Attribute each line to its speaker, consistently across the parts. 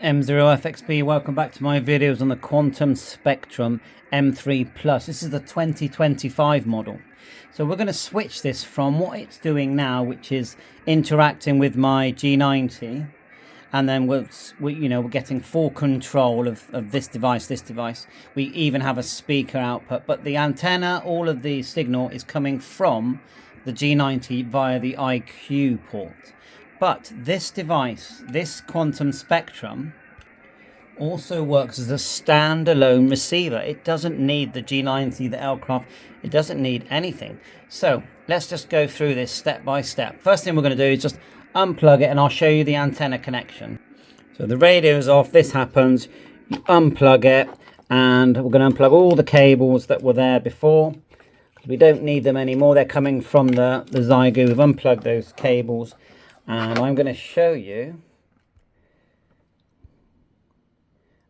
Speaker 1: M0FXB, welcome back to my videos on the Quantum Spectrum M3 Plus. This is the 2025 model. So we're going to switch this from what it's doing now, which is interacting with my G90, and then we're getting full control of this device. We even have a speaker output, but the antenna, all of the signal is coming from the G90 via the IQ port. But this device, this Quantum Spectrum, also works as a standalone receiver. It doesn't need the G90, the aircraft. It doesn't need anything. So let's just go through this step by step. First thing we're going to do is just unplug it, and I'll show you the antenna connection. So the radio is off. This happens. You unplug it, and we're going to unplug all the cables that were there before. We don't need them anymore. They're coming from the Xiegu. We've unplugged those cables. And I'm going to show you.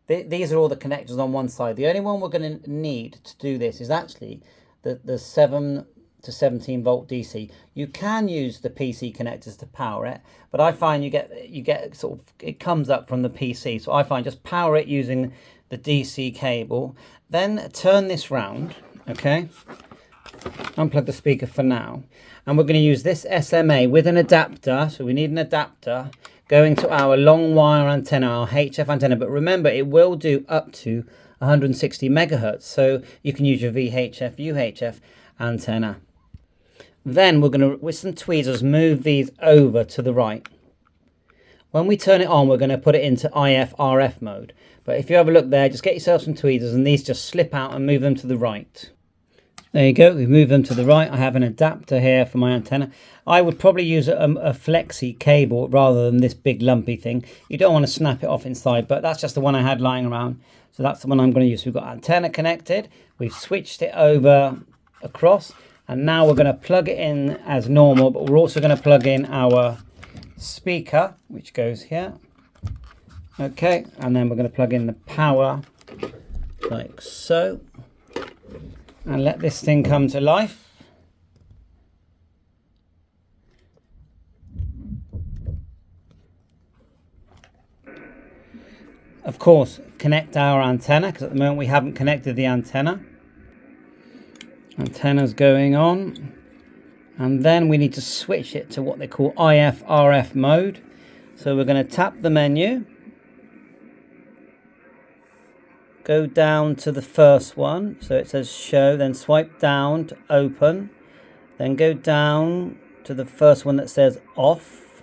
Speaker 1: These are all the connectors on one side. The only one we're going to need to do this is actually the 7 to 17 volt DC. You can use the PC connectors to power it, but I find you get sort of, it comes up from the PC. So I find just power it using the DC cable. Then turn this round, okay? Unplug the speaker for now, and we're going to use this SMA with an adapter. So we need an adapter going to our long wire antenna, our HF antenna, but remember it will do up to 160 megahertz, so you can use your VHF, UHF antenna. Then we're going to, with some tweezers, move these over to the right. When we turn it on, we're going to put it into IF/RF mode, but if you have a look there, just get yourself some tweezers and these just slip out and move them to the right. There you go, we move them to the right. I have an adapter here for my antenna. I would probably use a flexi cable rather than this big lumpy thing. You don't want to snap it off inside, but that's just the one I had lying around. So that's the one I'm going to use. We've got antenna connected. We've switched it over across. And now we're going to plug it in as normal, but we're also going to plug in our speaker, which goes here. Okay, and then we're going to plug in the power like so. And let this thing come to life. Of course, connect our antenna, because at the moment we haven't connected the antenna. Antenna's going on. And then we need to switch it to what they call IF/RF mode. So we're going to tap the menu. Go down to the first one, so it says show, then swipe down to open, then go down to the first one that says off,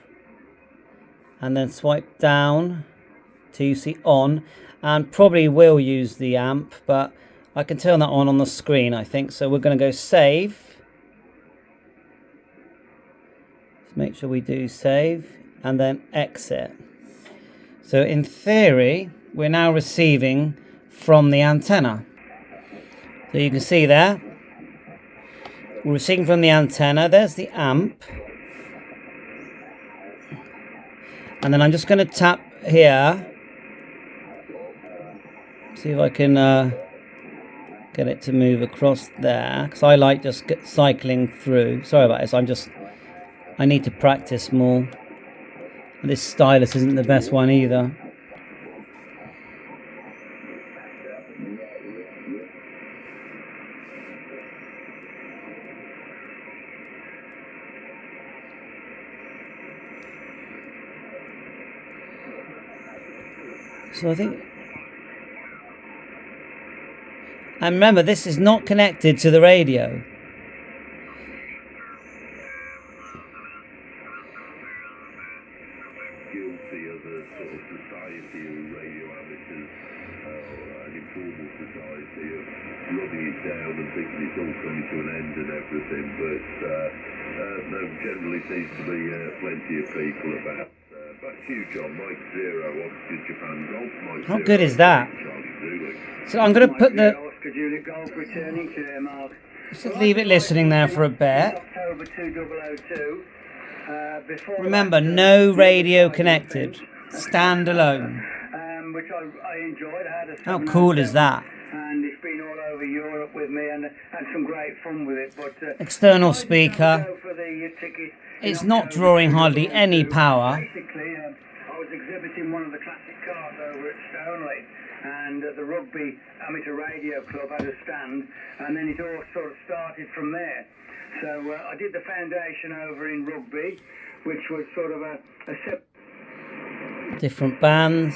Speaker 1: and then swipe down till you see on, and probably will use the amp, but I can turn that on the screen, I think. So we're going to go save. Let's make sure we do save, and then exit. So in theory, we're now receiving from the antenna. So you can see there, we're receiving from the antenna. There's the amp. And then I'm just going to tap here. See if I can get it to move across there, because I like just cycling through. Sorry about this, I need to practice more. This stylus isn't the best one either. So I think, and remember, this is not connected to the radio.
Speaker 2: Guilty of a sort of society of radio amateurs, an informal society of rubbing it down and thinking it's all coming to an end and everything, but there generally seems to be plenty of people about. Back to you, John. Mike 0, Oscar Japan Golf. Mike
Speaker 1: How
Speaker 2: 0,
Speaker 1: good is that? So I'm going to put the... Let's just leave it listening there for a bit. Remember, no radio connected. Standalone.
Speaker 3: Which I enjoyed. I had a
Speaker 1: How cool is that?
Speaker 3: And it's been all over Europe with me and had some great fun with it. But
Speaker 1: external speaker. It's not drawing hardly any power.
Speaker 3: Basically, I was exhibiting one of the classic cars over at Stoneleigh, and the Rugby Amateur Radio Club had a stand, and then it all sort of started from there. So I did the foundation over in Rugby, which was sort of a
Speaker 1: different bands.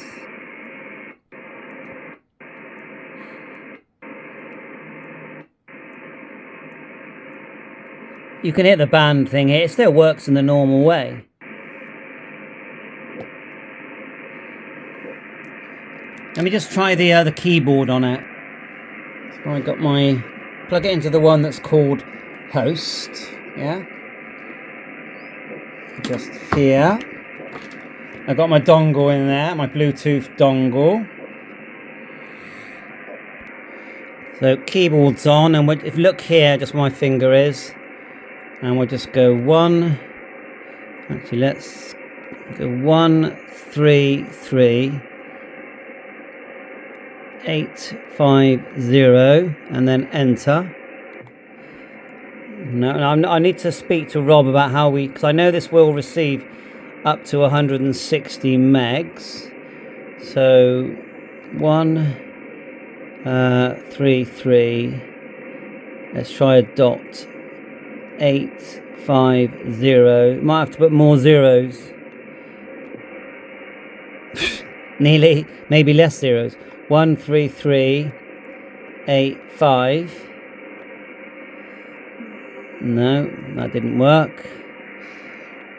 Speaker 1: You can hit the band thing here. It still works in the normal way. Let me just try the keyboard on it. So I got my plug it into the one that's called host. Yeah. Just here. I got my dongle in there, my Bluetooth dongle. So keyboard's on, and if you look here, just where my finger is, and we'll just go 1. Actually, let's go 1 3 3 8 5 0, and then enter. No, I need to speak to Rob about how because I know this will receive up to 160 megs. So 1 3 3. Let's try a dot. 8 5 0. Might have to put more zeros. Nearly, maybe less zeros. 1 3 3 8 5. No, that didn't work.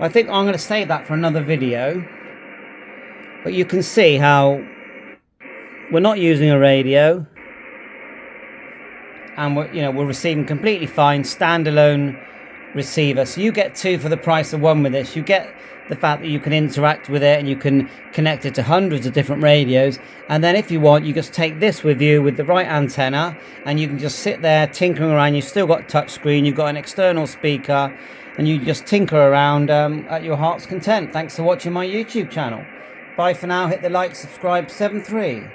Speaker 1: I think I'm going to save that for another video. But you can see how we're not using a radio, and we're receiving completely fine standalone receiver. So you get 2 for the price of 1 with this. You get the fact that you can interact with it and you can connect it to hundreds of different radios, and then if you want, you just take this with you with the right antenna, and you can just sit there tinkering around. You've still got touch screen, you've got an external speaker, and you just tinker around at your heart's content. Thanks for watching my YouTube channel. Bye for now. Hit the like, subscribe, 7-3.